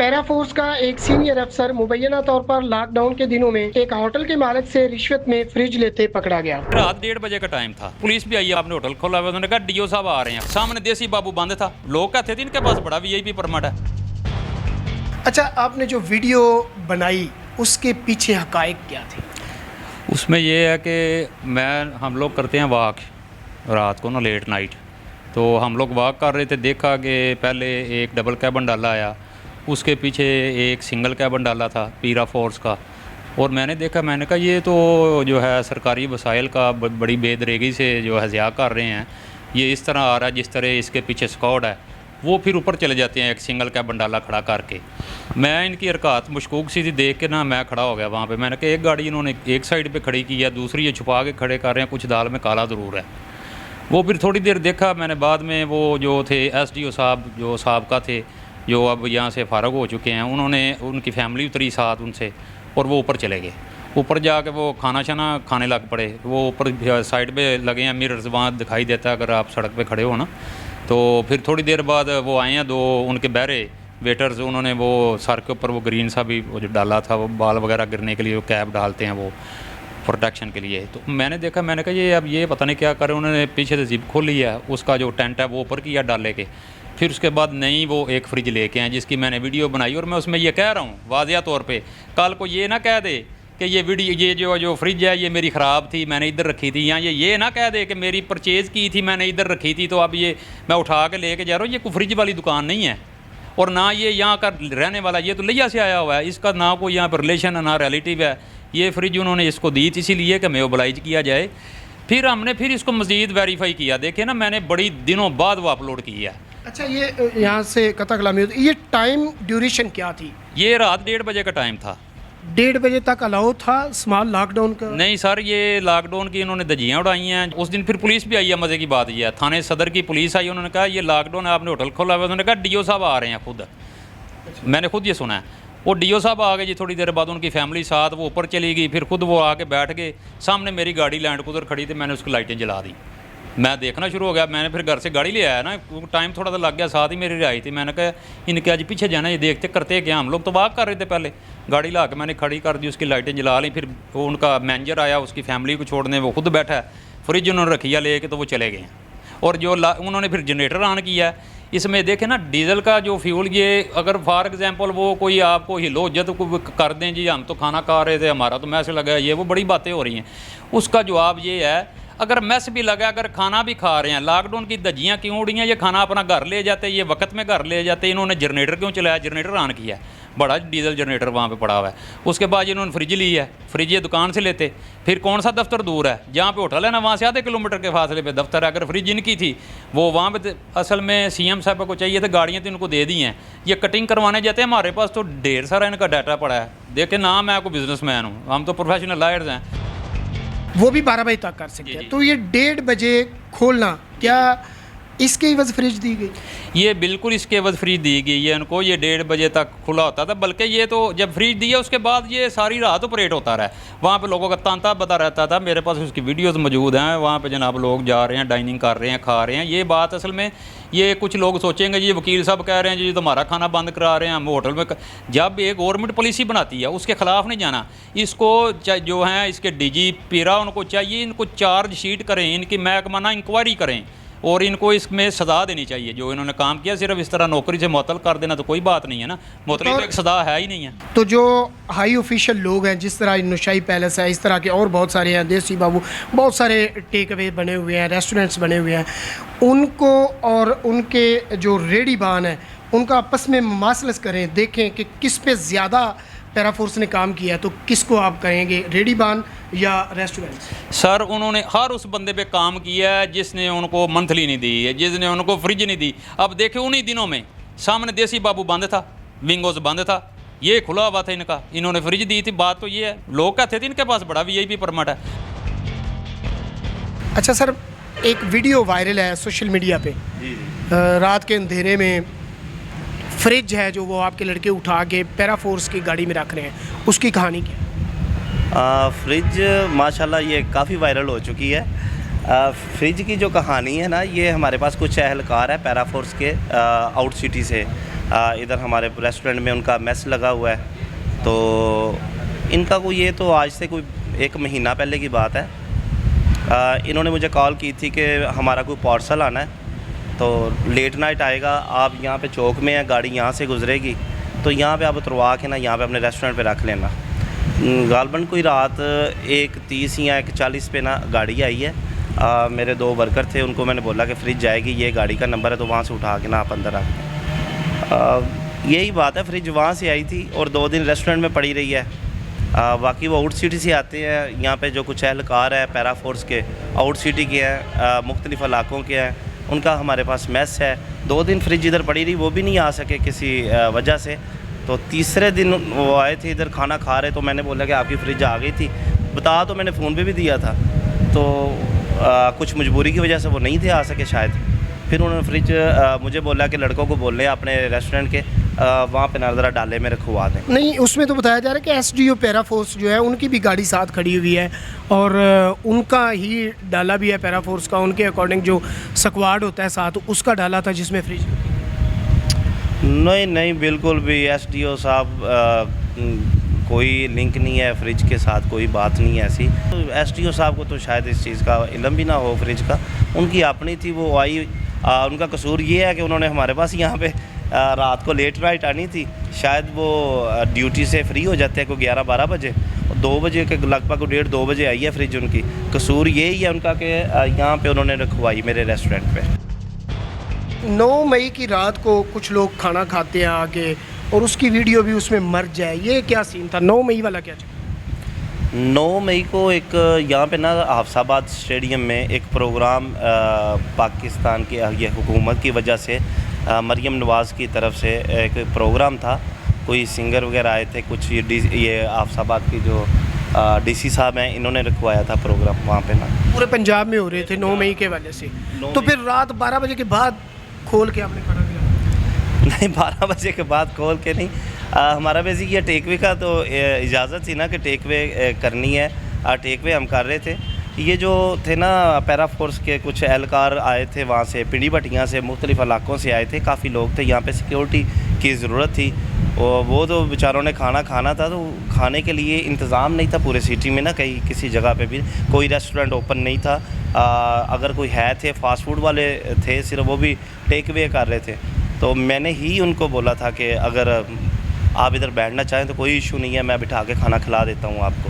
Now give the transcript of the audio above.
Para force का एक senior अफसर मुबैना तौर पर लॉकडाउन के दिनों में एक होटल के मालिक से रिश्वत में फ्रिज लेते पकड़ा गया। रात 1:30 बजे का टाइम था, पुलिस भी आई है, आपने होटल खोला हुआ, उन्होंने कहा डीओ साहब आ रहे हैं। सामने देसी बाबू बंद था, लोग कहते थे इनके पास बड़ा वीआईपी परमिट है। अच्छा, आपने जो वीडियो बनाई उसके पीछे हकायक क्या थे? उसमें ये है कि हम लोग करते हैं वॉक रात को ना, लेट नाइट, तो हम लोग वॉक कर रहे थे, देखा कि पहले एक डबल कैबन डाला आया, उसके पीछे एक सिंगल कैबन डाला था पैरा फोर्स का, और मैंने देखा, मैंने कहा ये तो जो है सरकारी वसाइल का बड़ी बेदरेगी से जो है ज़िया कर रहे हैं। ये इस तरह आ रहा है जिस तरह इसके पीछे स्क्वाड है, वो फिर ऊपर चले जाते हैं एक सिंगल कैबन डाला खड़ा करके। मैं इनकी हरकत मशकूक सी थी देख के ना, मैं खड़ा हो गया वहाँ पे। मैंने कहा एक गाड़ी इन्होंने एक साइड पे खड़ी की है, दूसरी ये छुपा के खड़े कर रहे हैं, कुछ दाल में काला ज़रूर है। वो फिर थोड़ी देर देखा मैंने, बाद में वो जो थे एसडीओ साहब जो साहबका थे, जो अब यहाँ से फ़ारग हो चुके हैं, उन्होंने उनकी फैमिली उतरी साथ उनसे, और वो ऊपर चले गए। ऊपर जाके वो खाना शाना खाने लग पड़े। वो ऊपर साइड पे लगे हैं मिरर्स, वहाँ दिखाई देता है अगर आप सड़क पे खड़े हो ना। तो फिर थोड़ी देर बाद वो आए हैं, दो उनके बहरे वेटर्स, उन्होंने वो सर के ऊपर वो ग्रीन सा भी वो जो डाला था, वो बाल वगैरह गिरने के लिए वो कैप डालते हैं वो प्रोटेक्शन के लिए। तो मैंने देखा, मैंने कहा ये अब ये पता नहीं क्या करें। उन्होंने पीछे से जिप खोली है, उसका जो टेंट है वो ऊपर किया डाले के। फिर उसके बाद नई वो एक फ्रिज लेके आए जिसकी मैंने वीडियो बनाई, और मैं उसमें ये कह रहा हूँ वाज़िया तौर पे, कल को ये ना कह दे कि ये वीडियो ये जो फ्रिज है ये मेरी ख़राब थी, मैंने इधर रखी थी, या ये ना कह दे कि मेरी परचेज़ की थी मैंने इधर रखी थी, तो अब ये मैं उठा के लेके जा रहा हूँ। ये कोई फ्रिज वाली दुकान नहीं है, और ना ये यहाँ का रहने वाला, ये तो लिया से आया हुआ है, इसका ना कोई यहाँ पर रिलेशन है ना रिलेटिव है। ये फ्रिज उन्होंने इसको दी थी इसीलिए कि मोबलाइज किया जाए। फिर हमने फिर इसको मज़ीद वेरीफाई किया, देखे ना, मैंने बड़ी दिनों बाद वो अपलोड किया। अच्छा, ये यहाँ से कथा कलामी होती, ये टाइम ड्यूरेशन क्या थी? ये रात 1:30 बजे का टाइम था। 1:30 बजे तक अलाउ था स्मॉल लॉकडाउन का? नहीं सर, ये लॉकडाउन की इन्होंने धज्जियाँ उड़ाई हैं। उस दिन फिर पुलिस भी आई है, मज़े की बात ये है, थाने सदर की पुलिस आई, उन्होंने कहा ये लॉकडाउन है, आपने होटल खोला हुआ, उन्होंने कहा डीओ साहब आ रहे हैं खुद। मैंने खुद ये सुना है। वो डीओ साहब आ गए जी, थोड़ी देर बाद उनकी फैमिली साथ वो ऊपर चली गई, फिर खुद वो आके बैठ गए। सामने मेरी गाड़ी लैंड क्रूज़र खड़ी थी, मैंने उसकी लाइटें जला दी। मैं देखना शुरू हो गया, मैंने फिर घर से गाड़ी ले आया ना, टाइम थोड़ा सा लग गया, साथ ही मेरी रिहाई थी। मैंने कहा इनके आज पीछे जाना, ये देखते करते क्या, हम लोग तो वाक कर रहे थे पहले। गाड़ी ला के मैंने खड़ी कर दी, उसकी लाइटें जला ली। फिर वो उनका मैनेजर आया उसकी फैमिली को छोड़ने, वो खुद बैठा है, फ्रिज उन्होंने रखी है लेके, तो वो चले गए। और जो उन्होंने फिर जनरेटर ऑन किया है, इसमें देखें ना डीजल का जो फ्यूल, ये अगर फॉर एग्जांपल वो कोई आपको हिलो जद को कर दें जी, हम तो खाना खा रहे थे, हमारा तो मैस लगा, ये वो बड़ी बातें हो रही हैं। उसका जवाब ये है, अगर मैस भी लगा, अगर खाना भी खा रहे हैं, लॉकडाउन की धज्जियाँ क्यों उड़ी हैं? ये खाना अपना घर ले जाते, ये वक्त में घर ले जाते। इन्होंने जनरेटर क्यों चलाया? जनरेटर ऑन किया है, बड़ा डीजल जनरेटर वहाँ पे पड़ा हुआ है। उसके बाद इन्होंने फ्रिज ली है, फ्रिज ये दुकान से लेते। फिर कौन सा दफ्तर दूर है? जहाँ पे होटल है ना, वहाँ से आधे किलोमीटर के फासले पे दफ्तर है। अगर फ्रिज इनकी थी वो वहाँ पे, असल में सीएम साहब को चाहिए था, गाड़ियाँ तो इनको दे दी हैं, ये कटिंग करवाने जाते हैं। हमारे पास तो ढेर सारा इनका डाटा पड़ा है। देखे ना, मैं कोई बिजनेसमैन हूँ, हम तो प्रोफेशनल लायर्स हैं। वो भी 12 बजे तक कर सकते हैं। तो ये 1:30 बजे खोलना, क्या इसके एवज फ्रिज दी गई? ये बिल्कुल इसके एवज फ्रिज दी गई है उनको। ये 1:30 बजे तक खुला होता था, बल्कि ये तो जब फ्रिज दिया उसके बाद ये सारी रात ऑपरेट होता रहा। वहाँ पे लोगों का तांता बता रहता था, मेरे पास उसकी वीडियोस मौजूद हैं। वहाँ पे जनाब लोग जा रहे हैं, डाइनिंग कर रहे हैं, खा रहे हैं। ये बात असल में, ये कुछ लोग सोचेंगे जी वकील साहब कह रहे हैं जी तुम्हारा खाना बंद करा रहे हैं हम होटल में। जब एक गवर्नमेंट पॉलिसी बनाती है उसके ख़िलाफ़ नहीं जाना। इसको जो है इसके डीजी पैरा, उनको चाहिए इनको चार्ज शीट करें, इनकी महकमाना इंक्वायरी करें, और इनको इसमें सज़ा देनी चाहिए जो इन्होंने काम किया। सिर्फ इस तरह नौकरी से मुअत्तल कर देना तो कोई बात नहीं है ना, मुअत्तली तो एक सज़ा है ही नहीं है। तो जो हाई ऑफिशियल लोग हैं, जिस तरह नुशाई पैलेस है, इस तरह के और बहुत सारे हैं, देसी बाबू, बहुत सारे टेक अवे बने हुए हैं, रेस्टोरेंट्स बने हुए हैं, उनको और उनके जो रेडीबान हैं उनका आपस में मसलस करें, देखें कि किस पे ज़्यादा पैरा फोर्स ने काम किया है, तो किसको आप कहेंगे, रेडीबान या रेस्टोरेंट? सर उन्होंने हर उस बंदे पे काम किया है जिसने उनको मंथली नहीं दी है, जिसने उनको फ्रिज नहीं दी। अब देखे उन्हीं दिनों में सामने देसी बाबू बंद था, विंगोज बंद था, ये खुला हुआ था इनका, इन्होंने फ्रिज दी थी। बात तो ये है, लोग कहते थे इनके पास बड़ा वीआईपी परमिट है। अच्छा सर, एक वीडियो वायरल है सोशल मीडिया पे, रात के अंधेरे में फ्रिज है जो वो आपके लड़के उठा के पैरा फोर्स की गाड़ी में रख रहे हैं, उसकी कहानी क्या? फ्रिज माशाल्लाह ये काफ़ी वायरल हो चुकी है। फ्रिज की जो कहानी है ना, ये हमारे पास कुछ एहलकार है पैरा फोर्स के आउट सिटी से, इधर हमारे रेस्टोरेंट में उनका मेस लगा हुआ है। तो इनका कोई ये तो आज से कोई 1 महीना पहले की बात है। इन्होंने मुझे कॉल की थी कि हमारा कोई पार्सल आना है, तो लेट नाइट आएगा, आप यहाँ पे चौक में हैं, गाड़ी यहाँ से गुजरेगी, तो यहाँ पे आप उतरवा के ना यहाँ पे अपने रेस्टोरेंट पे रख लेना। गालबन कोई रात 1:30 या 1:40 पे ना गाड़ी आई है। मेरे 2 वर्कर थे, उनको मैंने बोला कि फ्रिज जाएगी, ये गाड़ी का नंबर है, तो वहाँ से उठा के ना आप अंदर रख दें। यही बात है, फ्रिज वहाँ से आई थी और 2 दिन रेस्टोरेंट में पड़ी रही है। बाकी वो आउट सिटी से आते हैं, यहाँ पे जो कुछ एहलकार है पैरा फोर्स के, आउट सिटी के हैं, मुख्तलिफ इलाकों के हैं, उनका हमारे पास मेस है। 2 दिन फ्रिज इधर पड़ी रही, वो भी नहीं आ सके किसी वजह से। तो तीसरे दिन वो आए थे इधर खाना खा रहे, तो मैंने बोला कि आपकी फ्रिज आ गई थी, बता तो मैंने फ़ोन पे भी दिया था, तो कुछ मजबूरी की वजह से वो नहीं थे आ सके शायद। फिर उन्होंने फ्रिज मुझे बोला कि लड़कों को बोल रहे हैं अपने रेस्टोरेंट के वहाँ पे ना ज़रा डाले में रखवा दें। नहीं, उसमें तो बताया जा रहा है कि एसडीओ पैरा फोर्स जो है उनकी भी गाड़ी साथ खड़ी हुई है और उनका ही डाला भी है पैरा फोर्स का, उनके अकॉर्डिंग जो स्क्वाड होता है साथ उसका डाला था जिसमें फ्रिज। नहीं, बिल्कुल भी एसडीओ साहब कोई लिंक नहीं है फ्रिज के साथ, कोई बात नहीं है ऐसी। तो एसडीओ साहब को तो शायद इस चीज़ का इल्म भी ना हो फ्रिज का, उनकी अपनी थी, वो आई। उनका कसूर ये है कि उन्होंने हमारे पास यहाँ पे रात को लेट नाइट आनी थी, शायद वो ड्यूटी से फ्री हो जाते हैं कोई 11-12 बजे, 2 बजे के लगभग 1:30-2 बजे आई है फ्रिज उनकी। कसूर यही है उनका कि यहाँ पे उन्होंने रखवाई मेरे रेस्टोरेंट पे। 9 मई की रात को कुछ लोग खाना खाते हैं आके और उसकी वीडियो भी उसमें मर जाए, ये क्या सीन था? 9 मई वाला क्या? 9 मई को एक यहाँ पे ना हाफसाबाद स्टेडियम में एक प्रोग्राम पाकिस्तान की ये हुकूमत की वजह से मरियम नवाज़ की तरफ से एक प्रोग्राम था, कोई सिंगर वगैरह आए थे, कुछ ये हाफसाबाद की जो डीसी साहब हैं, इन्होंने रखवाया था प्रोग्राम वहाँ पे ना। पूरे पंजाब में हो रहे थे 9 मई के वाले से, तो फिर रात 12 बजे के बाद खोल के आपने खाना दिया? नहीं, 12 बजे के बाद खोल के नहीं। हमारा बेसिक ये टेकवे का तो इजाज़त थी ना कि टेकवे करनी है, टेकवे हम कर रहे थे। ये जो थे ना पैरा फोर्स के कुछ एहलकार आए थे वहाँ से, पिंडी भटियाँ से, मुख्तलिफ़ इलाकों से आए थे, काफ़ी लोग थे, यहाँ पे सिक्योरिटी की ज़रूरत थी। और वो तो बेचारों ने खाना था, तो खाने के लिए इंतज़ाम नहीं था पूरे सिटी में ना, कहीं किसी जगह पे भी कोई रेस्टोरेंट ओपन नहीं था। अगर कोई है थे फास्ट फूड वाले थे, सिर्फ वो भी टेक वे कर रहे थे। तो मैंने ही उनको बोला था कि अगर आप इधर बैठना चाहें तो कोई इशू नहीं है, मैं बिठा के खाना खिला देता हूँ आपको।